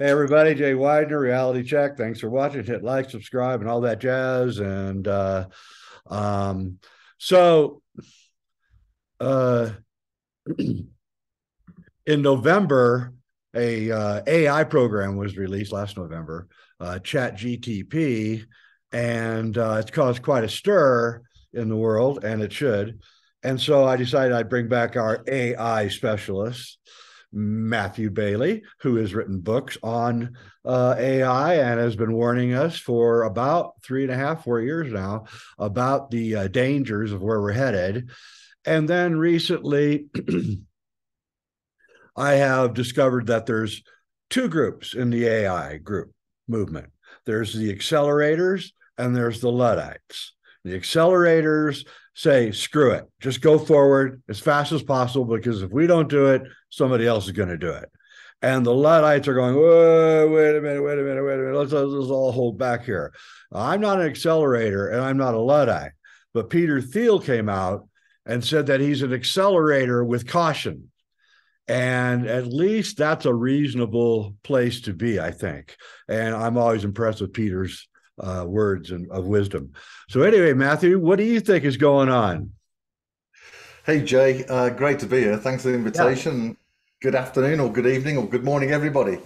Hey everybody, Jay Weidner, Reality Check. Thanks for watching. Hit like, subscribe, and all that jazz. Um, so uh, in November, a AI program was released last November, Chat GTP, and it's caused quite a stir in the world, and it should. And so I decided I'd bring back our AI specialist, Matthew Bailey, who has written books on AI and has been warning us for about 3.5, 4 years now about the dangers of where we're headed. And then recently, I have discovered that there's two groups in the AI group movement. There's the accelerators and there's the Luddites. The accelerators say, screw it, just go forward as fast as possible, because if we don't do it, somebody else is going to do it. And the Luddites are going, whoa, wait a minute, wait a minute, wait a minute. Let's all hold back here. I'm not an accelerator and I'm not a Luddite. But Peter Thiel came out and said that he's an accelerator with caution. And at least that's a reasonable place to be, I think. And I'm always impressed with Peter's words and of wisdom. So anyway, Matthew, what do you think is going on? Hey Jay, great to be here. Thanks for the Yeah. invitation. Good afternoon or good evening or good morning, everybody.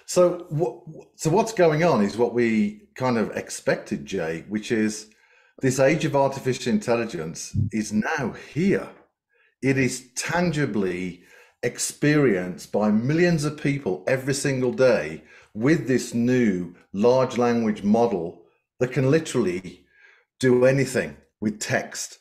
So what's going on is what we kind of expected, Jay, which is this age of artificial intelligence is now here. It is tangibly experienced by millions of people every single day with this new large language model that can literally do anything with text.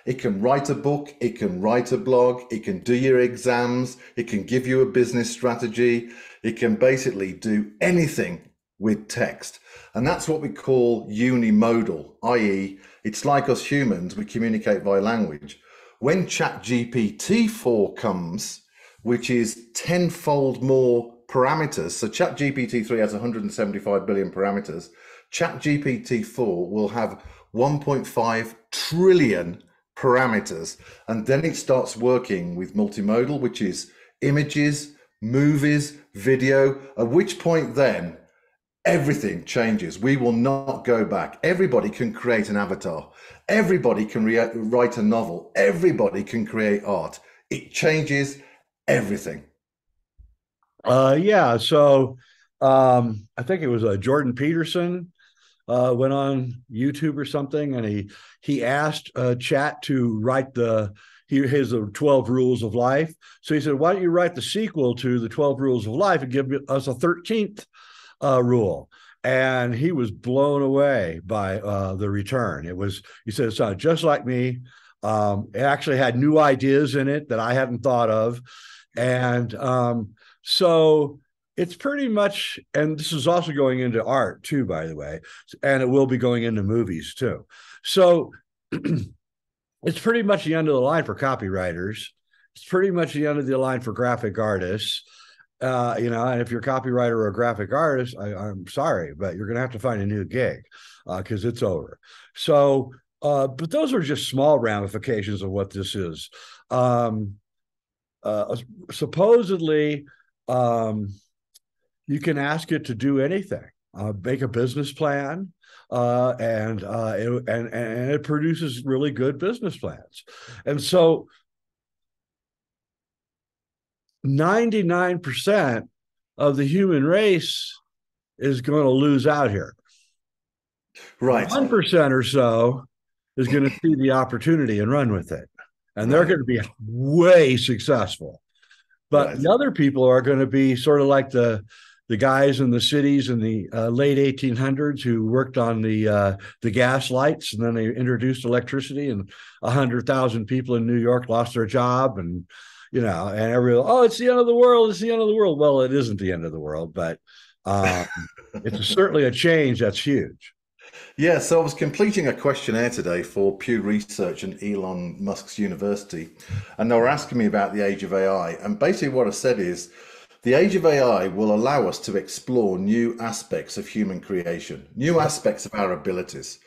It can write a book, it can write a blog, it can do your exams, it can give you a business strategy, it can basically do anything with text. And that's what we call unimodal, i.e., it's like us humans, we communicate by language. When ChatGPT 4 comes, which is tenfold more parameters, so ChatGPT 3 has 175 billion parameters, ChatGPT 4 will have 1.5 trillion parameters, and then it starts working with multimodal, which is images, movies, video, at which point then everything changes. We will not go back. Everybody can create an avatar, everybody can write a novel, everybody can create art. It changes everything. Yeah. So I think it was Jordan Peterson went on YouTube or something, and he asked Chat to write his 12 Rules of Life. So he said, "Why don't you write the sequel to the 12 Rules of Life and give us a 13th rule?" And he was blown away by the return. He said, "It sounded just like me. It actually had new ideas in it that I hadn't thought of." And so it's pretty much, and this is also going into art too, by the way, and it will be going into movies too. So it's pretty much the end of the line for copywriters. It's pretty much the end of the line for graphic artists. And if you're a copywriter or a graphic artist, I'm sorry, but you're going to have to find a new gig because it's over. So, but those are just small ramifications of what this is. Um, Supposedly, um, you can ask it to do anything, make a business plan, and it produces really good business plans. And so 99% of the human race is going to lose out here. Right, 1% or so is going to see the opportunity and run with it. And they're right, going to be way successful. But right. the other people are going to be sort of like the guys in the cities in the late 1800s who worked on the gas lights, and then they introduced electricity, and 100,000 people in New York lost their job, and and everyone, oh, it's the end of the world, it's the end of the world. Well, it isn't the end of the world, but um, certainly a change that's huge. Yeah, so I was completing a questionnaire today for Pew Research and Elon Musk's university, and they were asking me about the age of AI. And basically, what I said is the age of AI will allow us to explore new aspects of human creation, new aspects of our abilities.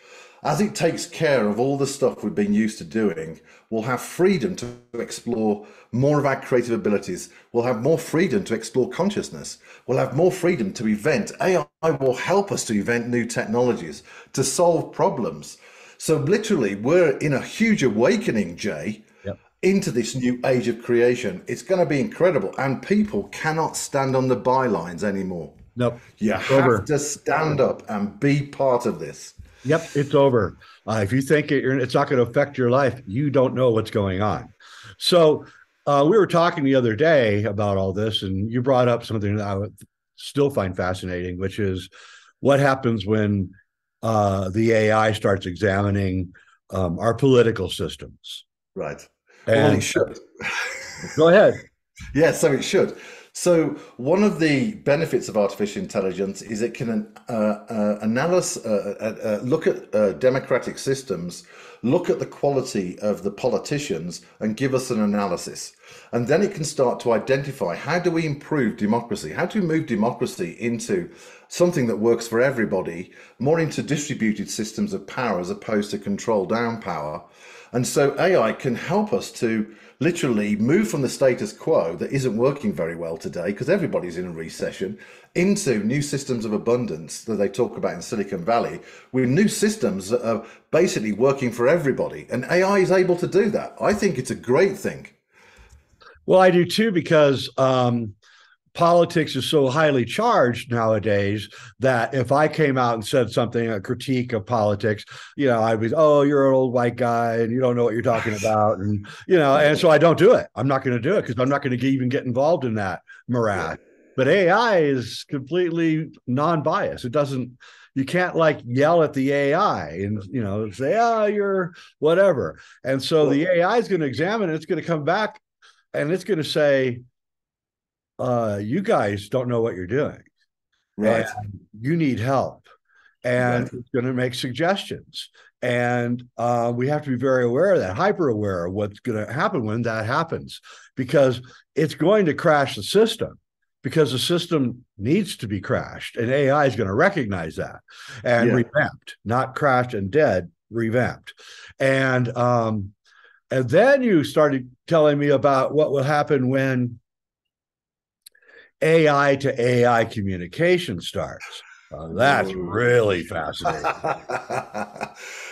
as it takes care of all the stuff we've been used to doing, we'll have freedom to explore more of our creative abilities. We'll have more freedom to explore consciousness. We'll have more freedom to invent. AI will help us to invent new technologies, to solve problems. So literally, we're in a huge awakening, Jay, Yep. into this new age of creation. It's going to be incredible, and people cannot stand on the bylines anymore. Nope. You It's have over. to stand up and be part of this. Yep, it's over. If you think it's not going to affect your life, you don't know what's going on. So we were talking the other day about all this, and you brought up something that I would still find fascinating, which is what happens when the AI starts examining our political systems. Right. Well, it And should. go ahead. Yeah, so it should. So one of the benefits of artificial intelligence is it can look at democratic systems, look at the quality of the politicians, and give us an analysis. And then it can start to identify, how do we improve democracy? How do we move democracy into something that works for everybody, more into distributed systems of power as opposed to control down power? And so AI can help us to literally move from the status quo that isn't working very well today, because everybody's in a recession, into new systems of abundance that they talk about in Silicon Valley, with new systems that are basically working for everybody. And AI is able to do that. I think it's a great thing. Well, I do too, because politics is so highly charged nowadays that if I came out and said something, a critique of politics, I'd be, oh, you're an old white guy and you don't know what you're talking about. And, and so I don't do it. I'm not going to do it because I'm not going to even get involved in that Yeah. morass. But AI is completely non-biased. It doesn't, you can't like yell at the AI and, say, oh, you're whatever. And so the Well, AI is going to examine it. It's going to come back and it's going to say, you guys don't know what you're doing and right, you need help, and right. it's going to make suggestions, and we have to be very aware of that, hyper aware of what's going to happen when that happens, because it's going to crash the system, because the system needs to be crashed, and AI is going to recognize that and Yeah. revamped, not crashed and dead, revamped. And then you started telling me about what will happen when AI to AI communication starts. That's Whoa. really fascinating.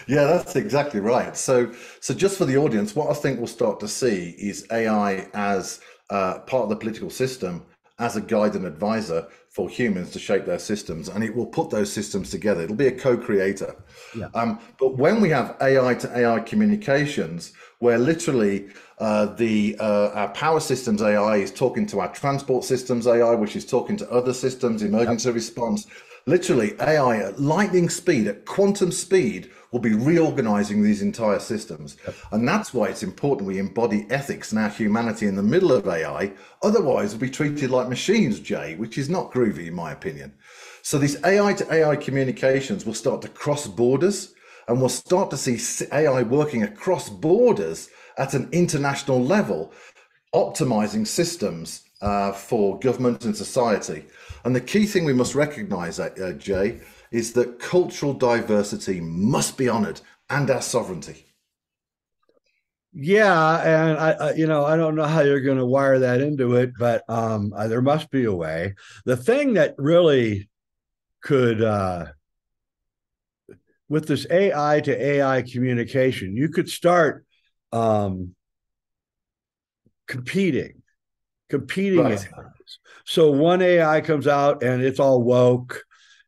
Yeah, that's exactly right. So just for the audience, what I think we'll start to see is AI as part of the political system, as a guide and advisor for humans to shape their systems, and it will put those systems together. It'll be a co-creator. Yeah. But when we have AI to AI communications, where literally our power systems AI is talking to our transport systems AI, which is talking to other systems, Yep. emergency response, literally AI at lightning speed, at quantum speed, will be reorganizing these entire systems. Yep. And that's why it's important we embody ethics and our humanity in the middle of AI. Otherwise, we'll be treated like machines, Jay, which is not groovy, in my opinion. So these AI to AI communications will start to cross borders, and we'll start to see AI working across borders at an international level, optimizing systems for government and society. And the key thing we must recognize, Jay, is that cultural diversity must be honored, and our sovereignty. Yeah, and I don't know how you're going to wire that into it, but there must be a way. The thing that really could, with this AI to AI communication, you could start um, competing, competing Right, AIs. So one AI comes out and it's all woke,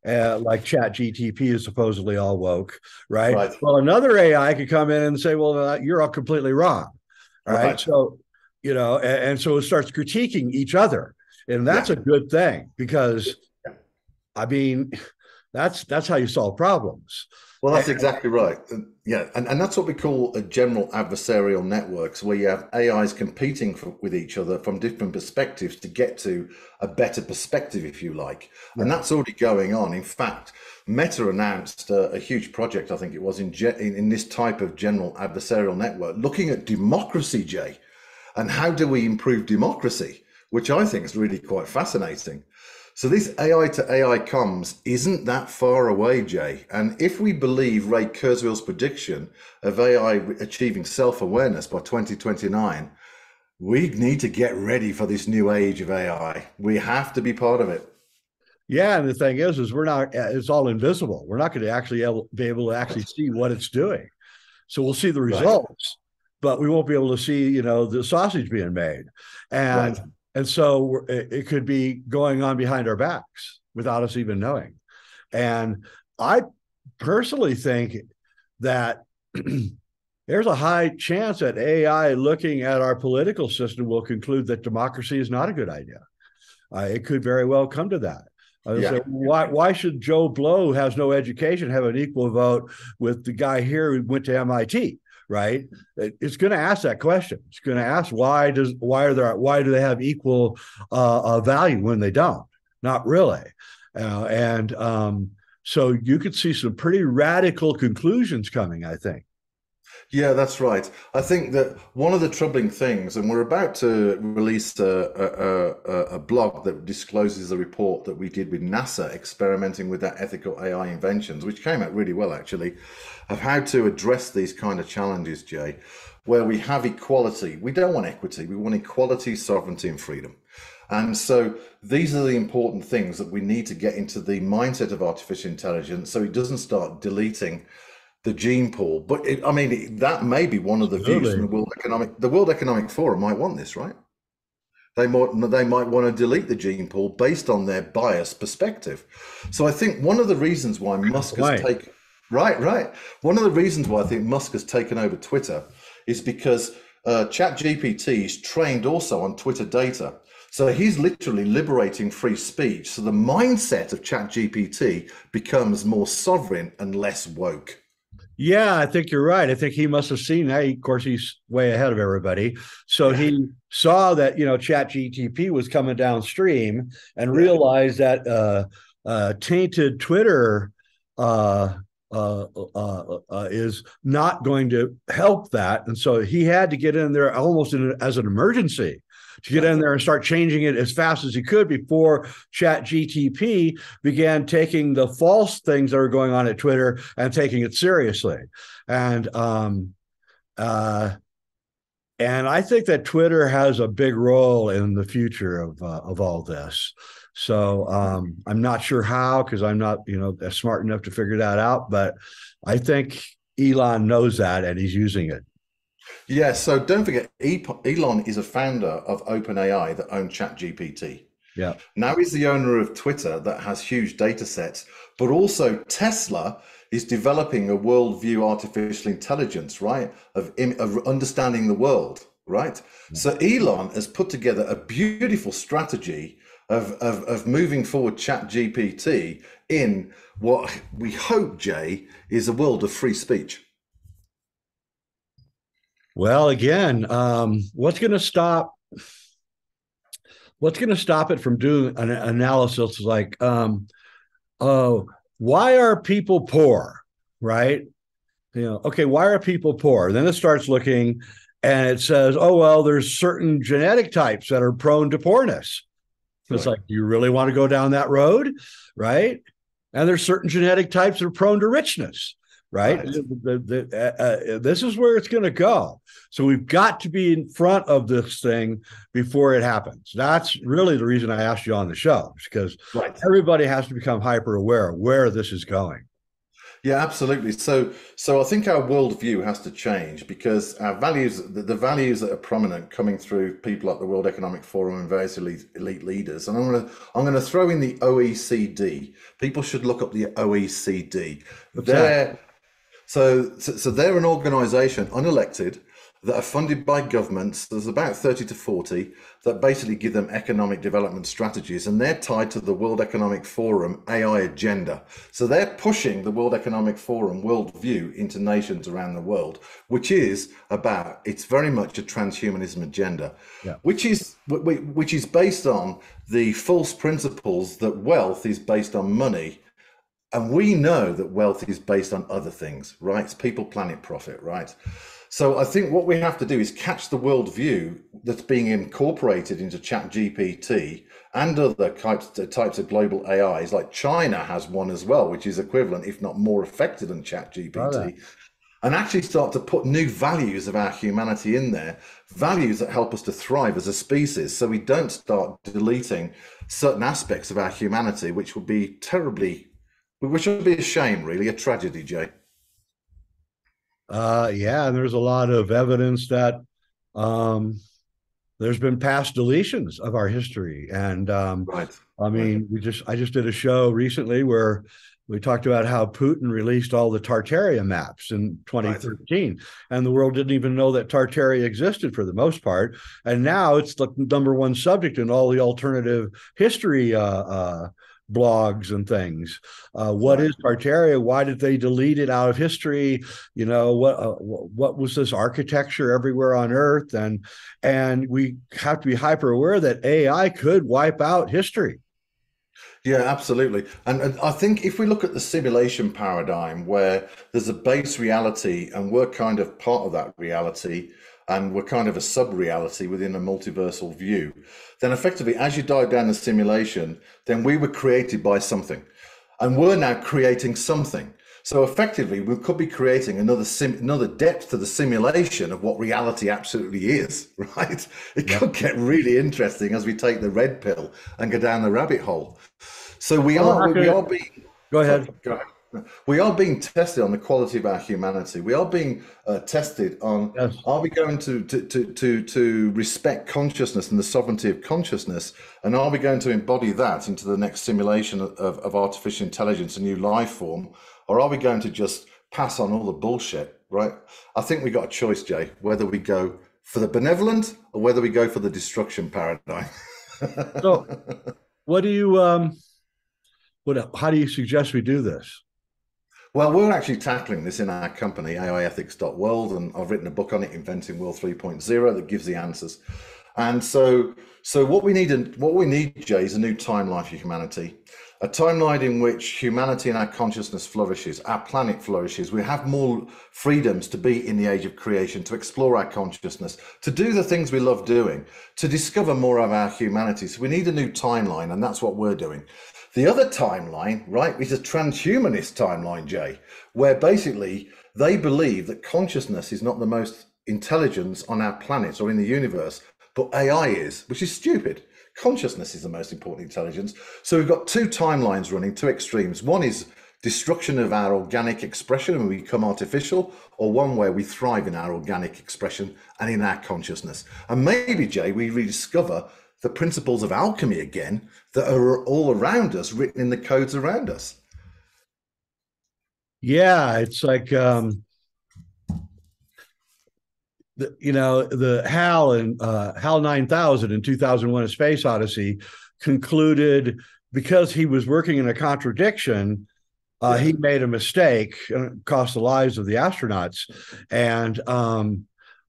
like Chat GTP is supposedly all woke, right? right, Well, another AI could come in and say, well, you're all completely wrong, right? right. So, and so it starts critiquing each other. And that's Yeah. a good thing, because I mean, that's how you solve problems. Well, And that's exactly right. Yeah, and that's what we call a general adversarial networks, where you have AIs competing with each other from different perspectives to get to a better perspective, if you like. yeah, And that's already going on. In fact, Meta announced a huge project, I think it was, in this type of general adversarial network, looking at democracy, Jay, and how do we improve democracy, which I think is really quite fascinating. So this AI to AI comms isn't that far away, Jay. And if we believe Ray Kurzweil's prediction of AI achieving self-awareness by 2029, we need to get ready for this new age of AI. We have to be part of it. Yeah, and the thing is we're not. It's all invisible. We're not going to actually be able to actually see what it's doing. So we'll see the Right, results, but we won't be able to see, the sausage being made, and right. and so it could be going on behind our backs without us even knowing. And I personally think that there's a high chance that AI looking at our political system will conclude that democracy is not a good idea. It could very well come to that. I was Yeah. say, why should Joe Blow, who has no education, have an equal vote with the guy here who went to MIT? Right? It's going to ask that question. It's going to ask why do they have equal value when they don't? Not really. And so you could see some pretty radical conclusions coming, I think. Yeah, that's right. I think that one of the troubling things, and we're about to release a blog that discloses a report that we did with NASA experimenting with that ethical AI inventions, which came out really well, actually, of how to address these kind of challenges, Jay, where we have equality. We don't want equity, we want equality, sovereignty, and freedom. And so these are the important things that we need to get into the mindset of artificial intelligence so it doesn't start deleting the gene pool. But that may be one of the views from Absolutely. the World Economic Forum might want this, right? They might want to delete the gene pool based on their biased perspective. So I think one of the reasons why Musk has Right. taken right. One of the reasons why I think Musk has taken over Twitter is because ChatGPT is trained also on Twitter data. So he's literally liberating free speech. So the mindset of ChatGPT becomes more sovereign and less woke. Yeah, I think you're right. I think he must have seen that. Of course, he's way ahead of everybody. So Yeah, he saw that, Chat GTP was coming downstream and yeah, realized that tainted Twitter uh, is not going to help that. And so he had to get in there almost as an emergency to get right. in there and start changing it as fast as he could before Chat GTP began taking the false things that are going on at Twitter and taking it seriously. And uh, and I think that Twitter has a big role in the future of all this. So I'm not sure how, because I'm not smart enough to figure that out. But I think Elon knows that and he's using it. Yeah, so don't forget, Elon is a founder of OpenAI that owns ChatGPT. Yeah. Now he's the owner of Twitter that has huge data sets, but also Tesla is developing a worldview artificial intelligence, right? Of understanding the world, right? So Elon has put together a beautiful strategy of moving forward ChatGPT in what we hope, Jay, is a world of free speech. Well, again, what's going to stop it from doing an analysis like, oh, why are people poor, right? Okay, why are people poor? Then it starts looking and it says, oh, well, there's certain genetic types that are prone to poorness. It's Right. like, do you really want to go down that road? Right. And there's certain genetic types that are prone to richness. Right. Right. This is where it's going to go. So we've got to be in front of this thing before it happens. That's really the reason I asked you on the show, because Right. everybody has to become hyper aware of where this is going. Yeah, absolutely. So I think our worldview has to change because our values, the values that are prominent coming through people like the World Economic Forum and various elite leaders. And I'm gonna throw in the OECD. People should look up the OECD. What's that? So they're an organization, unelected, that are funded by governments. There's about 30 to 40 that basically give them economic development strategies, and they're tied to the World Economic Forum AI agenda. So they're pushing the World Economic Forum worldview into nations around the world, it's very much a transhumanism agenda, Yeah. which is based on the false principles that wealth is based on money. And we know that wealth is based on other things, right? It's people, planet, profit, right? So I think what we have to do is catch the worldview that's being incorporated into Chat GPT and other types of global AIs. Like China has one as well, which is equivalent, if not more effective than Chat Saw that. GPT, and actually start to put new values of our humanity in there, values that help us to thrive as a species, so we don't start deleting certain aspects of our humanity, which would be which would be a shame, really, a tragedy, Jay. Yeah, and there's a lot of evidence that um, there's been past deletions of our history, and Right, I right, mean, I just did a show recently where we talked about how Putin released all the Tartaria maps in right. 2013, and the world didn't even know that Tartaria existed for the most part. And now it's the number one subject in all the alternative history blogs and things. What Right. is Tartaria? Why did they delete it out of history? You know, what was this architecture everywhere on Earth? And we have to be hyper aware that AI could wipe out history. Yeah, absolutely. And I think if we look at the simulation paradigm where there's a base reality and we're kind of part of that reality and we're kind of a sub-reality within a multiversal view, then effectively, as you dive down the simulation, then we were created by something and we're now creating something. So effectively, we could be creating another depth to the simulation of what reality absolutely is, right? It Yeah. could get really interesting as we take the red pill and go down the rabbit hole. So Well, we're not we going are to being go sorry, ahead. go ahead. We are being tested on the quality of our humanity. We are being tested on, Yes. are we going to respect consciousness and the sovereignty of consciousness, and are we going to embody that into the next simulation of artificial intelligence, a new life form, or are we going to just pass on all the bullshit? Right? I think we got a choice, Jay, whether we go for the benevolent or whether we go for the destruction paradigm. So, what do you how do you suggest we do this? Well, we're actually tackling this in our company, AIethics.world, and I've written a book on it, Inventing World 3.0, that gives the answers. And so what we need, Jay, is a new timeline for humanity, a timeline in which humanity and our consciousness flourishes, our planet flourishes. We have more freedoms to be in the age of creation, to explore our consciousness, to do the things we love doing, to discover more of our humanity. So we need a new timeline, and that's what we're doing. The other timeline, right, is a transhumanist timeline, Jay, where basically they believe that consciousness is not the most intelligence on our planet or in the universe, but AI is, which is stupid. Consciousness is the most important intelligence. So we've got two timelines running, two extremes. One is destruction of our organic expression and we become artificial, or one where we thrive in our organic expression and in our consciousness. And maybe, Jay, we rediscover the principles of alchemy again that are all around us, written in the codes around us. Yeah, it's like the HAL and HAL 9000 in 2001: A Space Odyssey concluded because he was working in a contradiction. Yeah, He made a mistake and it cost the lives of the astronauts. And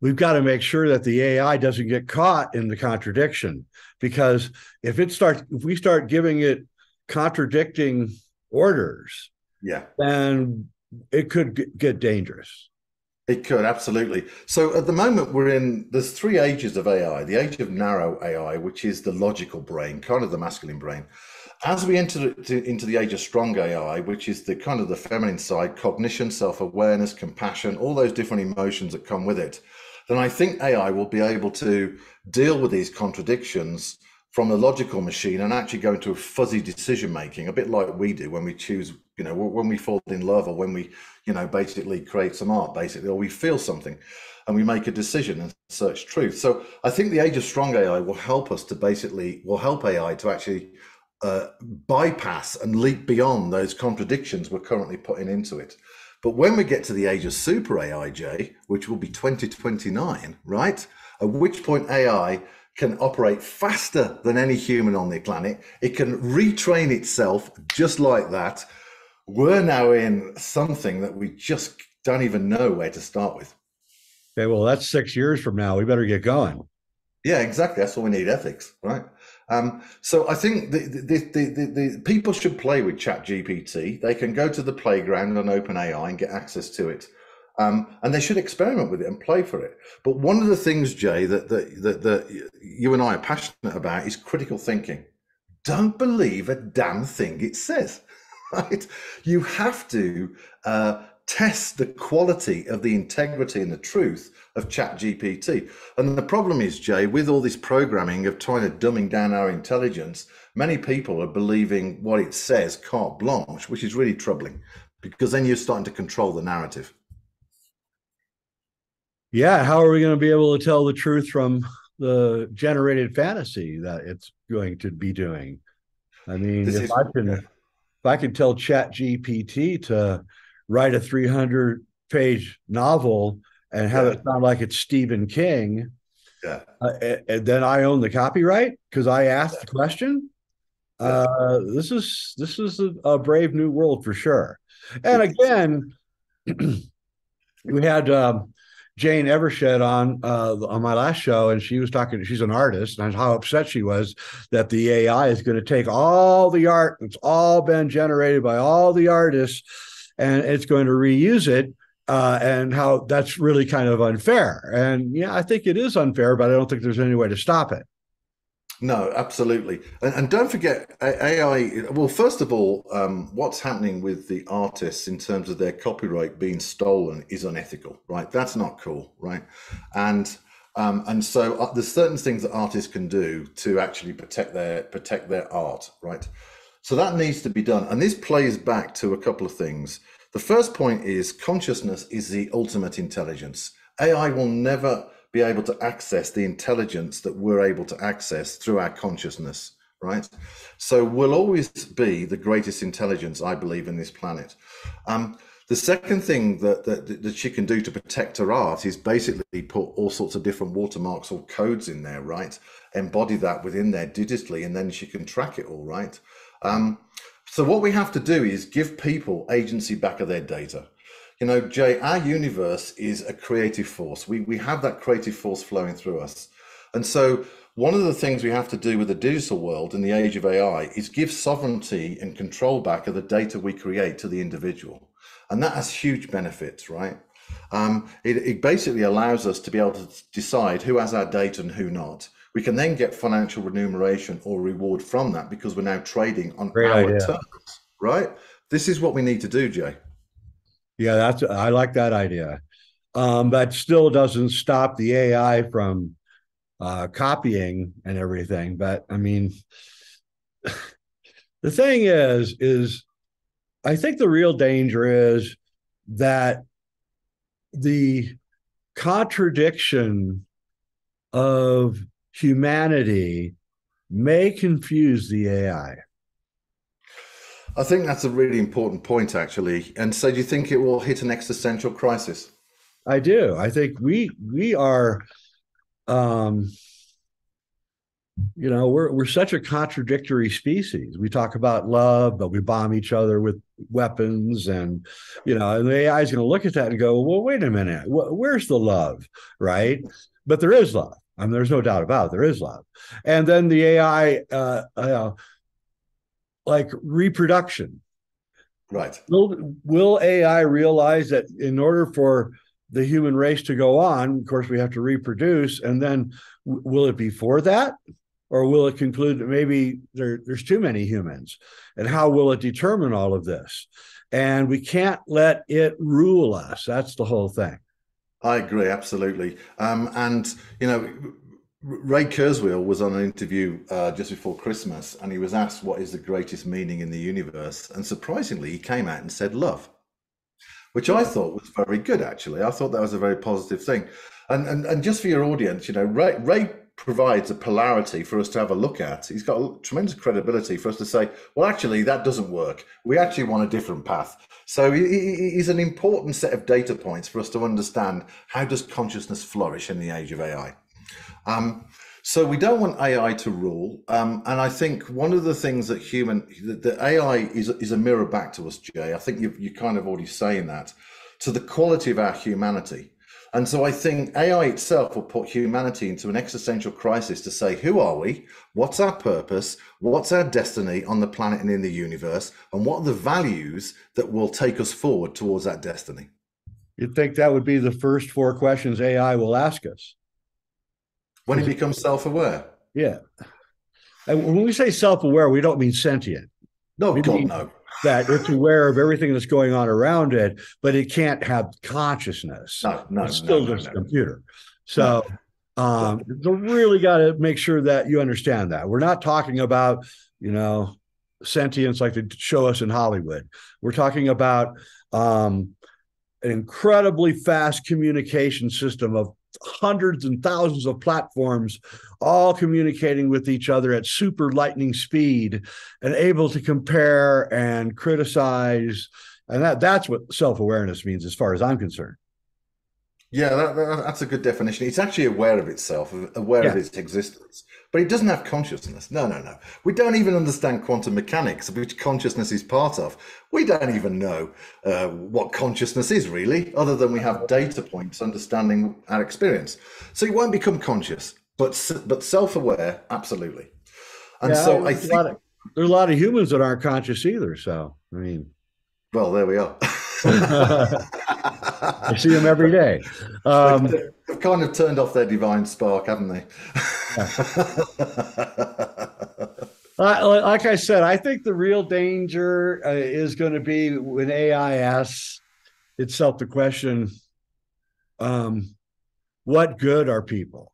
we've got to make sure that the AI doesn't get caught in the contradiction, because if we start giving it contradicting orders, yeah. then it could get dangerous. It could, absolutely. So at the moment, there's three ages of AI. The age of narrow AI, which is the logical brain, kind of the masculine brain. As we enter into the age of strong AI, which is the kind of the feminine side, cognition, self-awareness, compassion, all those different emotions that come with it, then I think AI will be able to deal with these contradictions from the logical machine and actually go into a fuzzy decision making, a bit like we do when we choose, when we fall in love, or when we, basically create some art, basically, or we feel something and we make a decision and search truth. So I think the age of strong AI will help AI to actually bypass and leap beyond those contradictions we're currently putting into it. But when we get to the age of super AI, Jay, which will be 2029, right? At which point AI can operate faster than any human on the planet. It can retrain itself just like that. We're now in something that we just don't even know where to start with. Okay, well, that's 6 years from now. We better get going. Yeah, exactly. That's why we need ethics, right? So I think the people should play with Chat GPT. They can go to the playground on OpenAI and get access to it. And they should experiment with it and play for it. But one of the things, Jay, that you and I are passionate about is critical thinking. Don't believe a damn thing it says, right? You have to test the quality of the integrity and the truth of ChatGPT. And the problem is, Jay, with all this programming of trying to dumbing down our intelligence, many people are believing what it says carte blanche, which is really troubling, because then you're starting to control the narrative. Yeah, how are we going to be able to tell the truth from the generated fantasy that it's going to be doing? I mean, This if is, I yeah, can if I can tell Chat GPT to write a 300-page novel and have yeah, it sound like it's Stephen King, yeah, and then I own the copyright because I asked the question. yeah. This is a brave new world for sure. And It is. again, we had Jane Evershed on my last show, and she was talking. She's an artist, and how upset she was that the AI is going to take all the art that's all been generated by all the artists, and it's going to reuse it. And how that's really kind of unfair. And yeah, I think it is unfair, but I don't think there's any way to stop it. No, absolutely. And don't forget AI. Well, first of all, what's happening with the artists in terms of their copyright being stolen is unethical, right? That's not cool, right? And so there's certain things that artists can do to actually protect their art, right? So that needs to be done. And this plays back to a couple of things. The first point is consciousness is the ultimate intelligence. AI will never be able to access the intelligence that we're able to access through our consciousness, right? So we'll always be the greatest intelligence, I believe, in this planet. The second thing that she can do to protect her art is basically put all sorts of different watermarks or codes in there, right? Embody that within there digitally, and then she can track it all, right? So what we have to do is give people agency back of their data. You know, Jay, our universe is a creative force. We have that creative force flowing through us. And so one of the things we have to do with the digital world in the age of AI is give sovereignty and control back of the data we create to the individual. And that has huge benefits, right? It basically allows us to be able to decide who has our data and who not. We can then get financial remuneration or reward from that because we're now trading on Great our idea. terms, right? This is what we need to do, Jay. Yeah, I like that idea. That still doesn't stop the AI from copying and everything. But I mean, the thing is I think the real danger is that the contradiction of humanity may confuse the AI. I think that's a really important point, actually. And so, do you think it will hit an existential crisis? I do. I think we are um, we're such a contradictory species. We talk about love, but we bomb each other with weapons, and and the AI is going to look at that and go, well, wait a minute, where's the love? Right? But there is love. I mean, there's no doubt about it, there is love. And then the AI like reproduction. Right. Will AI realize that in order for the human race to go on, of course, we have to reproduce, and then will it be for that? Or will it conclude that maybe there's too many humans? And how will it determine all of this? And we can't let it rule us. That's the whole thing. I agree, absolutely. And, Ray Kurzweil was on an interview just before Christmas, and he was asked what is the greatest meaning in the universe. And surprisingly, he came out and said love, which I thought was very good, actually. I thought that was a very positive thing. And just for your audience, Ray provides a polarity for us to have a look at. He's got a tremendous credibility for us to say, well, actually, that doesn't work. We actually want a different path. So he's an important set of data points for us to understand how does consciousness flourish in the age of AI. So we don't want AI to rule. And I think one of the things that AI is a mirror back to us, Jay. I think you're kind of already saying that, to the quality of our humanity. And so I think AI itself will put humanity into an existential crisis to say, who are we? What's our purpose? What's our destiny on the planet and in the universe? And what are the values that will take us forward towards that destiny? You'd think that would be the first four questions AI will ask us. When it becomes self-aware. Yeah. And when we say self-aware, we don't mean sentient. No, We God, mean no. that it's aware of everything that's going on around it, but it can't have consciousness. No, no, It's no, still no, just a no, computer. no. So you really got to make sure that you understand that. We're not talking about, sentience like they show us in Hollywood. We're talking about an incredibly fast communication system of hundreds and thousands of platforms all communicating with each other at super lightning speed and able to compare and criticize, and that's what self-awareness means as far as I'm concerned. Yeah, that's a good definition. It's actually aware of itself, aware of Yeah. its existence, but it doesn't have consciousness. No, no, no. We don't even understand quantum mechanics, which consciousness is part of. We don't even know what consciousness is really, other than we have data points understanding our experience. So it won't become conscious, but self-aware, absolutely. And Yeah, so I think, there's a lot of humans that aren't conscious either, so I mean, well, there we are. I see them every day. They've kind of turned off their divine spark, haven't they? Yeah. Like I said, I think the real danger is going to be when AI asks itself the question, um, what good are people?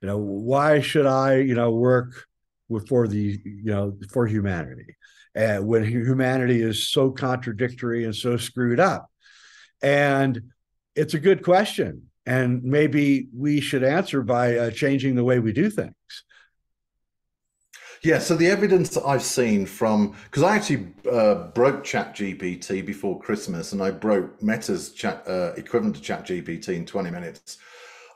Why should I, work for humanity? And when humanity is so contradictory and so screwed up. And it's a good question. And maybe we should answer by changing the way we do things. Yeah, so the evidence that I've seen from, because I actually broke ChatGPT before Christmas, and I broke Meta's equivalent to ChatGPT in 20 minutes.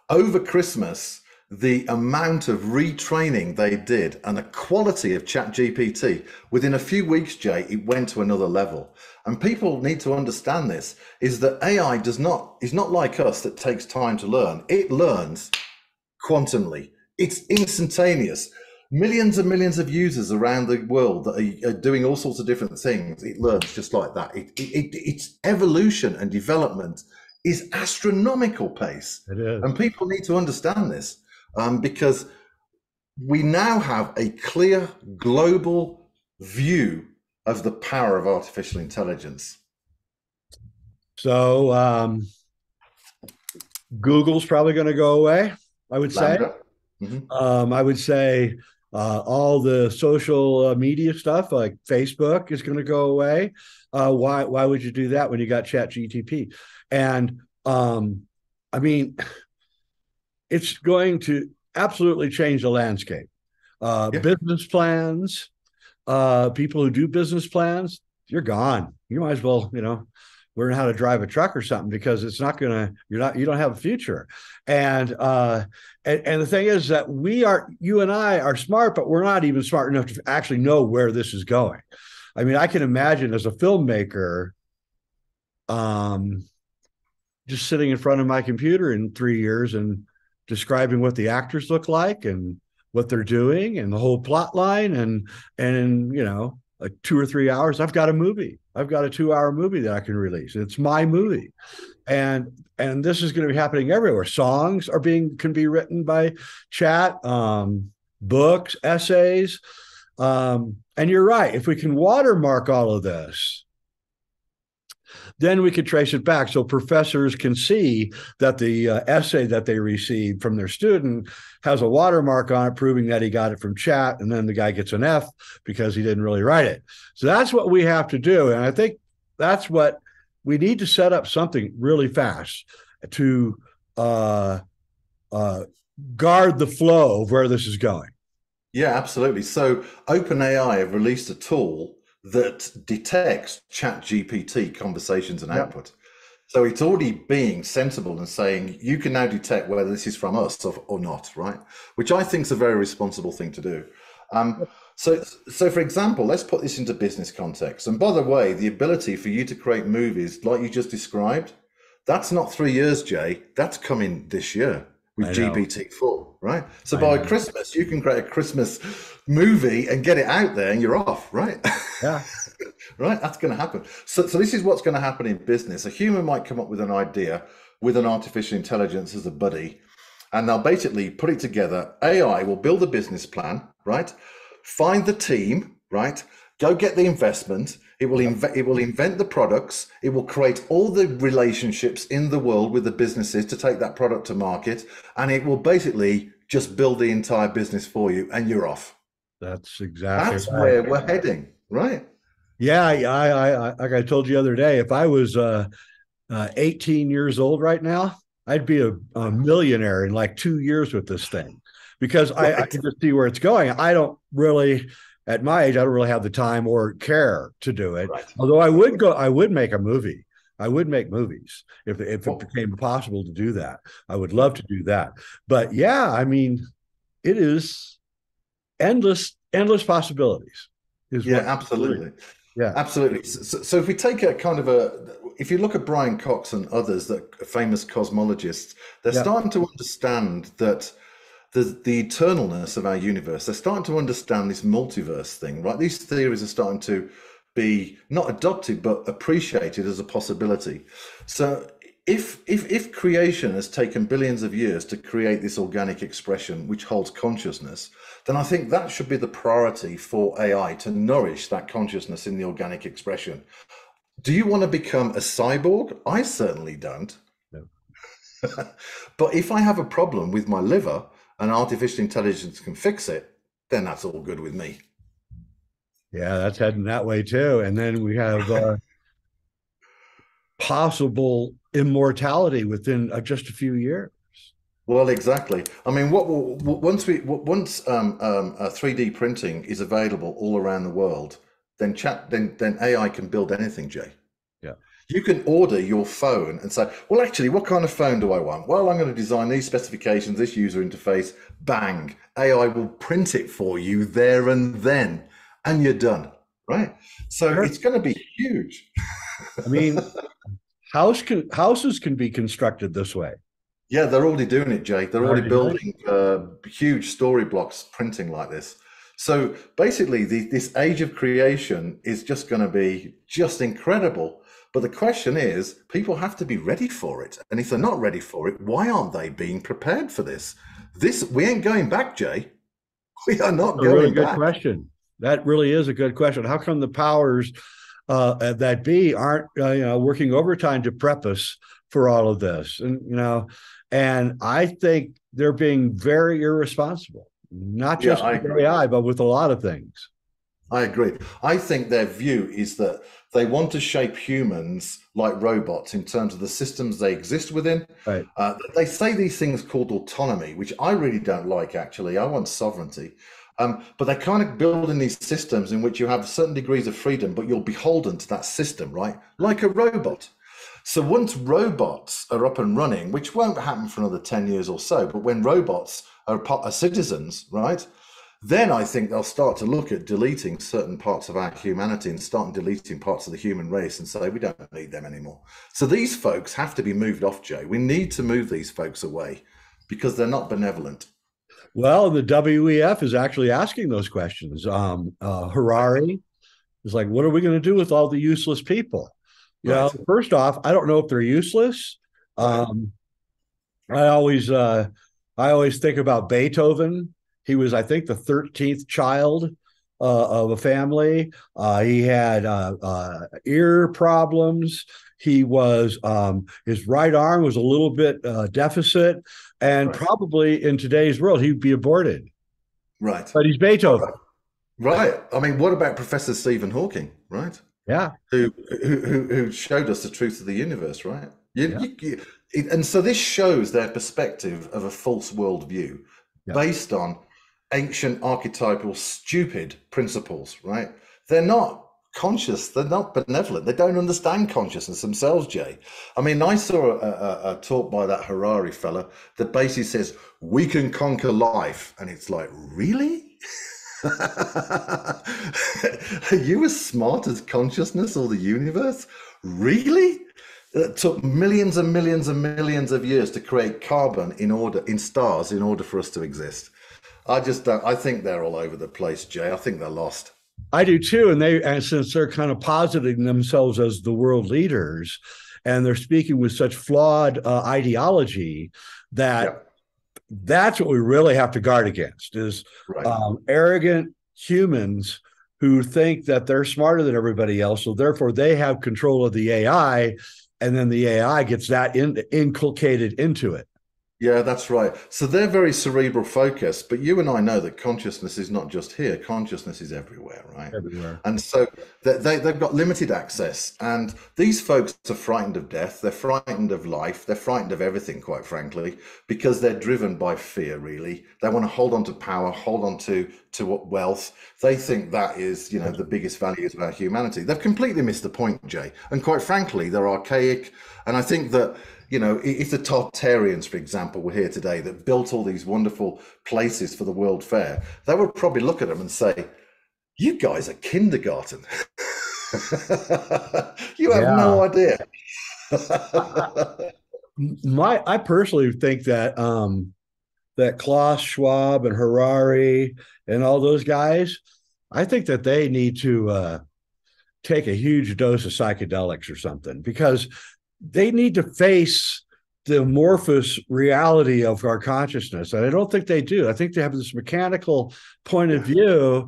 Over Christmas, the amount of retraining they did and the quality of ChatGPT, within a few weeks, Jay, it went to another level. And people need to understand this, is that AI is not like us that takes time to learn. It learns quantumly. It's instantaneous. Millions and millions of users around the world that are doing all sorts of different things. It learns just like that. Its evolution and development is astronomical pace. It is. And people need to understand this because we now have a clear global view of the power of artificial intelligence. So Google's probably going to go away, I would say. I would say all the social media stuff like Facebook is going to go away. Why would you do that when you got ChatGPT? And I mean, it's going to absolutely change the landscape. Business plans, people who do business plans, you're gone. You might as well, learn how to drive a truck or something because it's not gonna. You don't have a future. And the thing is that you and I are smart, but we're not even smart enough to actually know where this is going. I mean, I can imagine as a filmmaker, just sitting in front of my computer in 3 years and describing what the actors look like and what they're doing and the whole plot line and like 2 or 3 hours, I've got a movie. I've got a 2-hour movie that I can release. It's my movie. And this is going to be happening everywhere. Songs can be written by chat, books, essays. And you're right. If we can watermark all of this, then we could trace it back so professors can see that the essay that they received from their student has a watermark on it proving that he got it from chat, and then the guy gets an F because he didn't really write it. So that's what we have to do, and I think that's what we need to set up something really fast to guard the flow of where this is going. Yeah, absolutely. So OpenAI have released a tool that detects ChatGPT conversations and output. So it's already being sensible and saying you can now detect whether this is from us or not, right? Which I think is a very responsible thing to do. So for example, let's put this into business context. And by the way, the ability for you to create movies like you just described, that's not 3 years, Jay. That's coming this year with GPT-4, right? So by Christmas, you can create a Christmas movie and get it out there and you're off, right? Yeah. Right? That's going to happen. So this is what's going to happen in business. A human might come up with an idea with an artificial intelligence as a buddy, and they'll basically put it together. AI will build a business plan, right? Find the team, right? Go get the investment. It will invent the products. It will create all the relationships in the world with the businesses to take that product to market, and it will basically just build the entire business for you, and you're off. That's exactly That's right. where we're heading, right? Yeah, like I told you the other day, if I was 18 years old right now, I'd be a millionaire in like 2 years with this thing, because I Right, can just see where it's going. I don't really, at my age, I don't really have the time or care to do it. right. Although I would make a movie. I would make movies if it Well, became possible to do that. I would love to do that. But yeah, I mean, it is endless possibilities is yeah, what. absolutely. Yeah. Absolutely. So if we take a kind of if you look at Brian Cox and others, that famous cosmologists, they're Yeah. starting to understand that the eternalness of our universe. They're starting to understand this multiverse thing, right? These theories are starting to be not adopted but appreciated as a possibility. So if creation has taken billions of years to create this organic expression which holds consciousness, then I think that should be the priority for AI, to nourish that consciousness in the organic expression. Do you want to become a cyborg? I certainly don't. No. But if I have a problem with my liver and artificial intelligence can fix it, then that's all good with me. Yeah, that's heading that way too. And then we have possible immortality within just a few years. Well, exactly. I mean, once 3D printing is available all around the world, then AI can build anything, Jay. Yeah. You can order your phone and say, well, actually, what kind of phone do I want? Well, I'm going to design these specifications, this user interface. Bang, AI will print it for you there and then, and you're done, right? So Sure. it's going to be huge. I mean, houses can be constructed this way. Yeah, they're already doing it, Jay. They're They're already already doing building huge story blocks printing like this. So basically, this age of creation is just going to be just incredible. But the question is, people have to be ready for it. And if they're not ready for it, why aren't they being prepared for this? We ain't going back, Jay. We are not a really going good back. question. That really is a good question. How come the powers that be aren't working overtime to prep us for all of this? And I think they're being very irresponsible, not Yeah, just I with agree. AI, but with a lot of things. I agree. I think their view is that they want to shape humans like robots in terms of the systems they exist within. Right. They say these things called autonomy, which I really don't like, actually. I want sovereignty. But they're kind of building these systems in which you have certain degrees of freedom, but you're beholden to that system, right? Like a robot. So once robots are up and running, which won't happen for another 10 years or so, but when robots are citizens, right? Then I think they'll start to look at deleting certain parts of our humanity and start deleting parts of the human race and say, we don't need them anymore. So these folks have to be moved off, Jay. We need to move these folks away because they're not benevolent. Well, the WEF is actually asking those questions. Harari is like, what are we going to do with all the useless people? Right, First off, I don't know if they're useless. right, Um, I always think about Beethoven. He was, I think, the 13th child of a family. He had ear problems. He was his right arm was a little bit deficit, and right, probably in today's world he'd be aborted. right. But he's All Beethoven. right. Right. I mean, what about Professor Stephen Hawking, right? Yeah, Who showed us the truth of the universe, right? yeah, And so this shows their perspective of a false worldview yeah. based on ancient archetypal stupid principles, right? They're not conscious, they're not benevolent, they don't understand consciousness themselves, Jay. I mean, I saw a talk by that Harari fella that basically says we can conquer life, and it's like, really? Are you as smart as consciousness or the universe? Really? It took millions and millions and millions of years to create carbon in stars in order for us to exist. I just don't. I think they're all over the place, Jay. I think they're lost. I do too, and since they're kind of positing themselves as the world leaders, and they're speaking with such flawed ideology, that Yeah, that's what we really have to guard against is right. arrogant humans who think that they're smarter than everybody else, so therefore they have control of the AI, and then the AI gets that inculcated into it. Yeah, that's right. So they're very cerebral focused, but you and I know that consciousness is not just here, consciousness is everywhere, right? Everywhere. And so they've got limited access. And these folks are frightened of death. They're frightened of life. They're frightened of everything, quite frankly, because they're driven by fear, really. They want to hold on to power, hold on to what wealth. They think that is, the biggest values of our humanity. They've completely missed the point, Jay. And quite frankly, they're archaic. And I think that if the Tartarians, for example, were here today that built all these wonderful places for the World Fair, they would probably look at them and say, you guys are kindergarten. You have Yeah. no idea. I personally think that that Klaus Schwab and Harari and all those guys, I think that they need to take a huge dose of psychedelics or something, because they need to face the amorphous reality of our consciousness. And I don't think they do. I think they have this mechanical point of Yeah. view.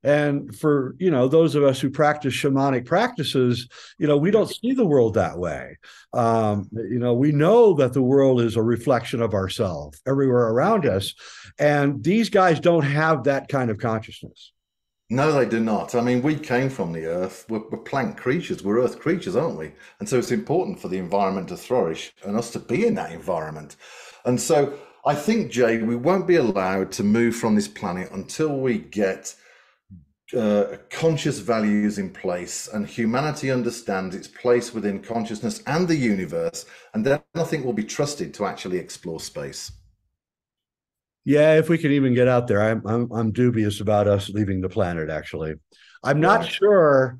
And for, those of us who practice shamanic practices, we Yeah. don't see the world that way. We know that the world is a reflection of ourselves everywhere around us. And these guys don't have that kind of consciousness. No, they do not. I mean, we came from the earth. We're plant creatures. We're earth creatures, aren't we? And so it's important for the environment to flourish and us to be in that environment. And so I think, Jay, we won't be allowed to move from this planet until we get conscious values in place and humanity understands its place within consciousness and the universe. And then I think we'll be trusted to actually explore space. Yeah, if we can even get out there, I'm dubious about us leaving the planet. Actually, I'm not Right. sure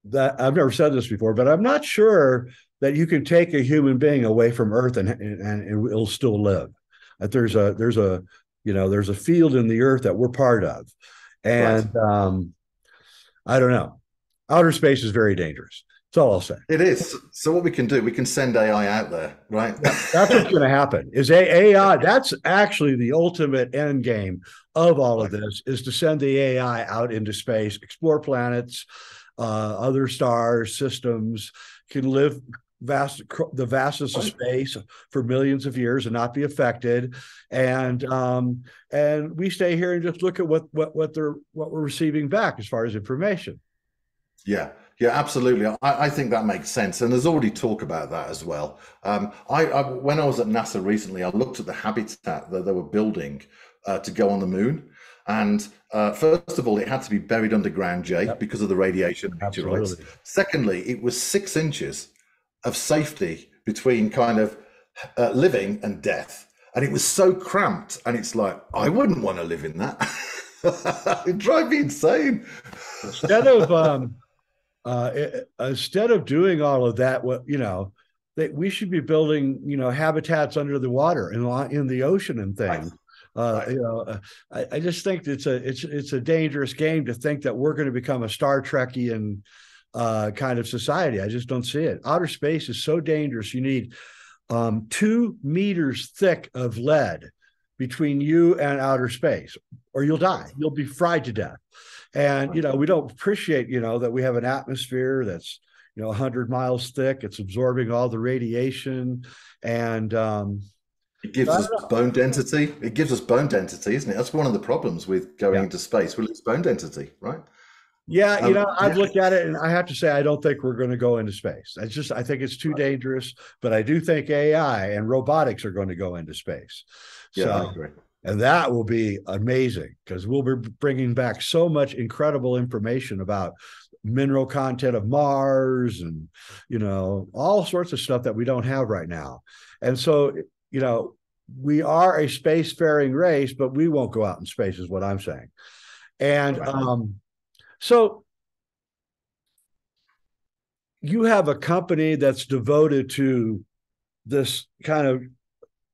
that I've never said this before, but I'm not sure that you can take a human being away from Earth and it'll still live. That there's a field in the Earth that we're part of, Right. and I don't know. Outer space is very dangerous. That's all I'll say. It is. So what we can do, we can send AI out there, right? Yeah, that's what's going to happen. Is AI? That's actually the ultimate end game of all of Right. this: is to send the AI out into space, explore planets, other stars, systems, can live the vastness of Right. space for millions of years and not be affected, and we stay here and just look at what we're receiving back as far as information. Yeah, yeah, absolutely. I think that makes sense, and there's already talk about that as well. When I was at NASA recently, I looked at the habitat that they were building to go on the moon, and first of all, it had to be buried underground, Jay, Yep, because of the radiation and meteorites. absolutely. Secondly, it was 6 inches of safety between kind of living and death, and it was so cramped, and it's like I wouldn't want to live in that. It'd drive me insane. Instead of instead of doing all of that, that we should be building, habitats under the water in the ocean and Right, things. right. I just think it's a dangerous game to think that we're going to become a Star Trekian kind of society. I just don't see it. Outer space is so dangerous. You need 2 meters thick of lead between you and outer space, or you'll die. You'll be fried to death. And Right. we don't appreciate that we have an atmosphere that's 100 miles thick. It's absorbing all the radiation, and It gives us bone density. It gives us bone density, isn't it? That's one of the problems with going yeah, into space. Well, it's bone density, right? yeah. I've Yeah, looked at it, and I have to say I don't think we're going to go into space. I think it's too right. dangerous. But I do think AI and robotics are going to go into space. Yeah, I So, agree. and that will be amazing because we'll be bringing back so much incredible information about mineral content of Mars and, all sorts of stuff that we don't have right now. And so, you know, we are a spacefaring race, but we won't go out in space, is what I'm saying. And Right. so you have a company that's devoted to this kind of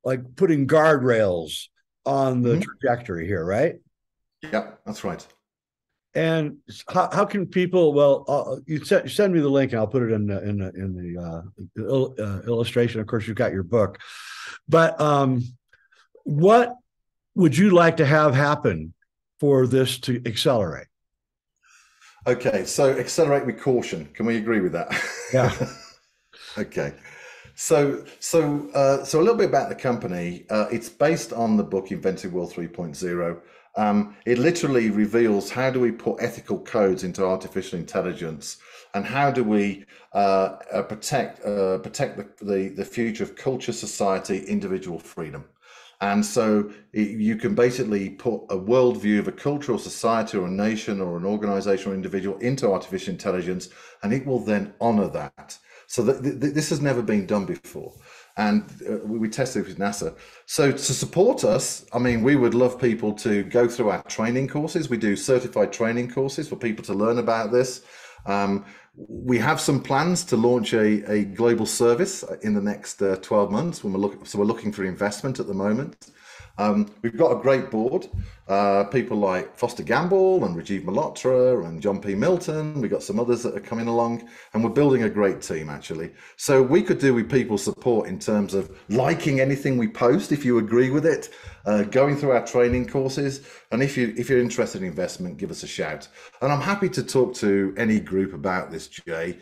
like putting guardrails on the Hmm. trajectory here, right? Yeah, that's right. And how can people? Well, send me the link, and I'll put it illustration. Of course, you've got your book, but what would you like to have happen for this to accelerate? Okay, so accelerate with caution. Can we agree with that? Yeah. Okay. So a little bit about the company. It's based on the book Inventing World 3.0. It literally reveals how do we put ethical codes into artificial intelligence, and how do we protect the future of culture, society, individual freedom. And so you can basically put a worldview of a culture or society or a nation or an organization or individual into artificial intelligence, and it will then honor that. So this has never been done before. And we tested with NASA. So to support us, I mean, we would love people to go through our training courses. We do certified training courses for people to learn about this. We have some plans to launch a global service in the next 12 months. When we're looking for investment at the moment. We've got a great board, people like Foster Gamble and Rajiv Malhotra and John P. Milton. We've got some others that are coming along, and we're building a great team, actually. So we could do with people's support in terms of liking anything we post, if you agree with it, going through our training courses. And if you're interested in investment, give us a shout. And I'm happy to talk to any group about this, Jay,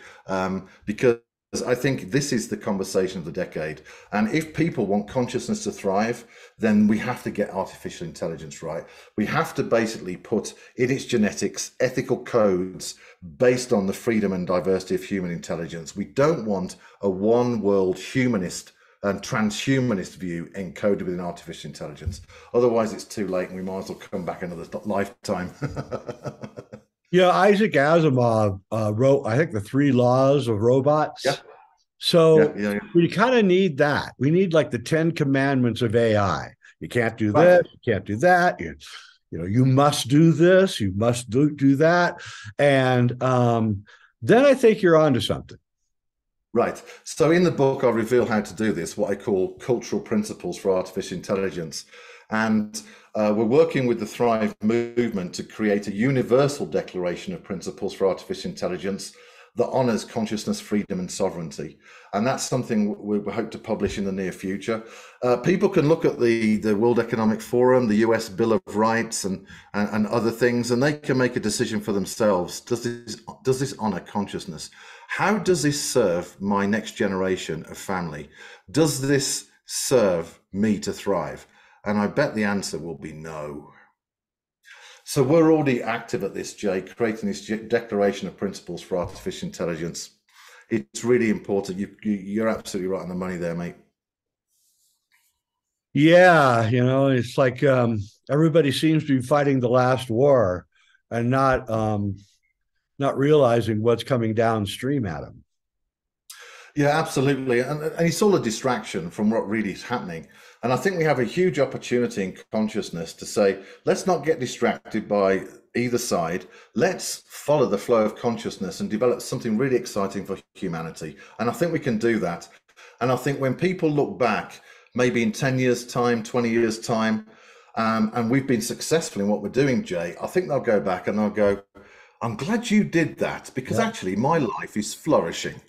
because I think this is the conversation of the decade. And if people want consciousness to thrive, then we have to get artificial intelligence right. We have to basically put in its genetics ethical codes based on the freedom and diversity of human intelligence. We don't want a one world humanist and transhumanist view encoded within artificial intelligence. Otherwise, it's too late, and we might as well come back another lifetime. Yeah, Isaac Asimov wrote, I think, the 3 laws of robots. Yeah. So Yeah. we kind of need that. We need like the 10 commandments of AI. You can't do Right. this, you can't do that. You must do this, you must do that. And then I think you're onto something. Right. So in the book, I reveal how to do this, what I call cultural principles for artificial intelligence. And we're working with the Thrive movement to create a universal declaration of principles for artificial intelligence that honors consciousness, freedom, and sovereignty. And that's something we hope to publish in the near future. People can look at the World Economic Forum, the US Bill of Rights, and other things, and they can make a decision for themselves. Does this honor consciousness? How does this serve my next generation of family? Does this serve me to thrive? And I bet the answer will be no. So we're already active at this, Jay, creating this declaration of principles for artificial intelligence. It's really important. You're absolutely right on the money there, mate. Yeah, it's like everybody seems to be fighting the last war and not realizing what's coming downstream at them. Yeah, absolutely. And it's all a distraction from what really is happening. And I think we have a huge opportunity in consciousness to say, let's not get distracted by either side. Let's follow the flow of consciousness and develop something really exciting for humanity. And I think we can do that. And I think when people look back, maybe in 10 years' time, 20 years' time, and we've been successful in what we're doing, Jay, I think they'll go back and they'll go, I'm glad you did that, because actually my life is flourishing.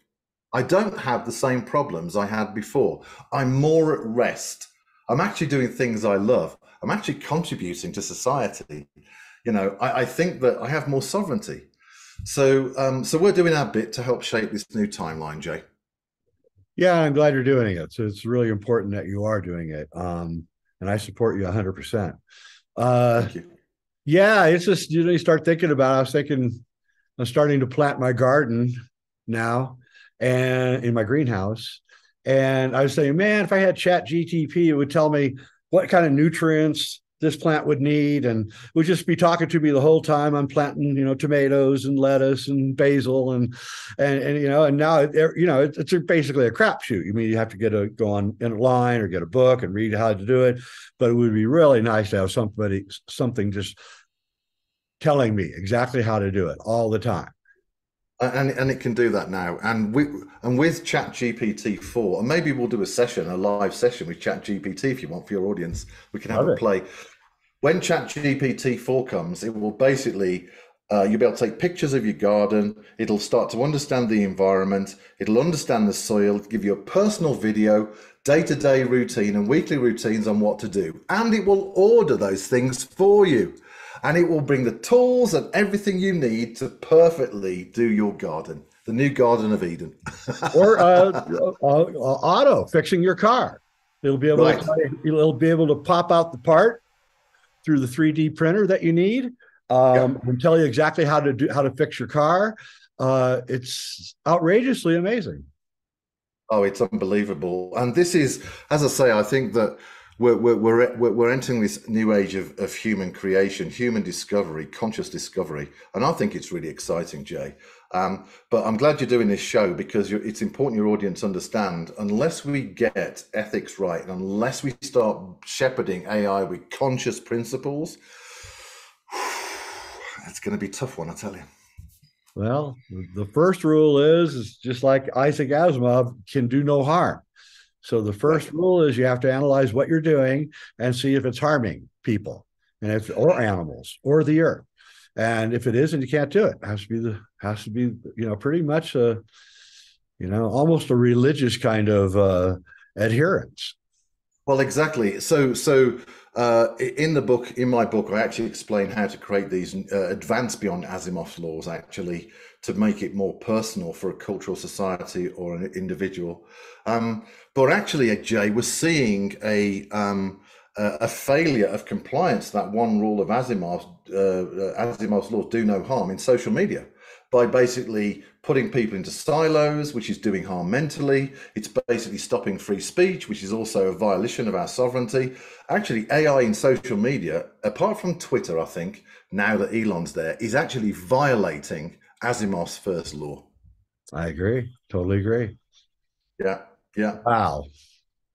I don't have the same problems I had before. I'm more at rest. I'm actually doing things I love. I'm actually contributing to society. I think that I have more sovereignty. So we're doing our bit to help shape this new timeline, Jay. Yeah, I'm glad you're doing it. So it's really important that you are doing it. And I support you 100%. Thank you. Yeah, it's just, you start thinking about it. I was thinking I'm starting to plant my garden now and in my greenhouse. And I was saying, man, if I had Chat GTP, it would tell me what kind of nutrients this plant would need, and would just be talking to me the whole time I'm planting, tomatoes and lettuce and basil and now it's basically a crapshoot. You have to go on in a line or get a book and read how to do it. But it would be really nice to have something just telling me exactly how to do it all the time. And it can do that now. And with Chat GPT 4, and maybe we'll do a live session with Chat GPT if you want, for your audience. We can have a play. When Chat GPT 4 comes, it will basically You'll be able to take pictures of your garden. It'll start to understand the environment. It'll understand the soil, give you a personal video, day-to-day routine and weekly routines on what to do. And it will order those things for you. And it will bring the tools and everything you need to perfectly do your garden, the new Garden of Eden. Or auto fixing your car. It'll be able to Right. tell you, it'll be able to pop out the part through the 3D printer that you need, Yep. and tell you exactly how to fix your car. It's outrageously amazing. Oh, it's unbelievable. And this is, as I say, I think that we're entering this new age of human creation, human discovery, conscious discovery. And I think it's really exciting, Jay. But I'm glad you're doing this show because it's important your audience understand, unless we get ethics right, and unless we start shepherding AI with conscious principles, it's going to be a tough one, I tell you. Well, the first rule is just like Isaac Asimov, can do no harm. So the Right. first rule is you have to analyze what you're doing and see if it's harming people and if or animals or the earth. And if it isn't, you can't do it. It has to be, pretty much almost a religious kind of adherence. Well, exactly. In the book, in my book, I actually explain how to create these advance beyond Asimov's laws, actually, to make it more personal for a cultural society or an individual. But actually, Jay, we're seeing a failure of compliance. That one rule of Asimov's laws, do no harm, in social media, by basically putting people into silos, which is doing harm mentally. It's basically stopping free speech, which is also a violation of our sovereignty. Actually, AI in social media, apart from Twitter, I think, now that Elon's there, is actually violating Asimov's first law. I agree. Totally agree. Yeah, yeah. Wow.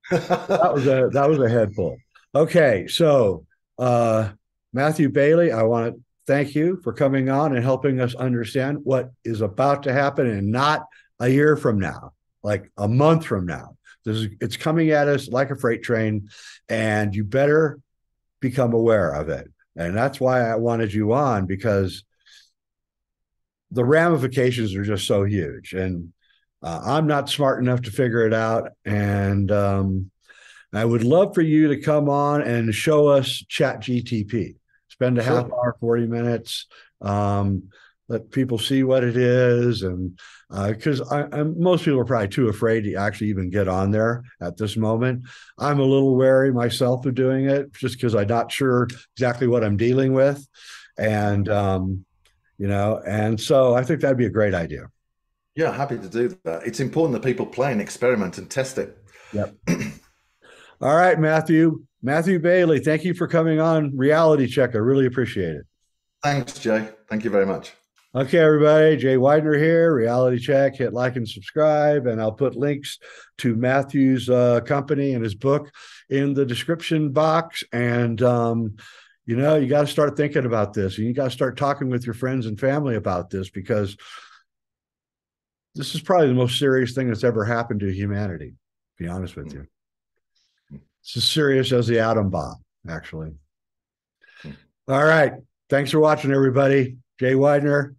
That was a head pull. Okay, so Matthew Bailey, I want to thank you for coming on and helping us understand what is about to happen, and not a year from now, like a month from now. It's coming at us like a freight train, and you better become aware of it. And that's why I wanted you on, because the ramifications are just so huge, and I'm not smart enough to figure it out. And I would love for you to come on and show us Chat GTP. Spend a half Sure. hour, 40 minutes, let people see what it is. And because most people are probably too afraid to actually even get on there at this moment. I'm a little wary myself of doing it, just because I'm not sure exactly what I'm dealing with. And, and so I think that'd be a great idea. Yeah, happy to do that. It's important that people play and experiment and test it. Yep. All right, Matthew. Matthew Bailey, thank you for coming on Reality Check. I really appreciate it. Thanks, Jay. Thank you very much. Okay, everybody. Jay Weidner here, Reality Check. Hit like and subscribe, and I'll put links to Matthew's company and his book in the description box. And, you got to start thinking about this, and you got to start talking with your friends and family about this, because this is probably the most serious thing that's ever happened to humanity, to be honest with you. It's as serious as the atom bomb, actually. All right. Thanks for watching, everybody. Jay Weidner,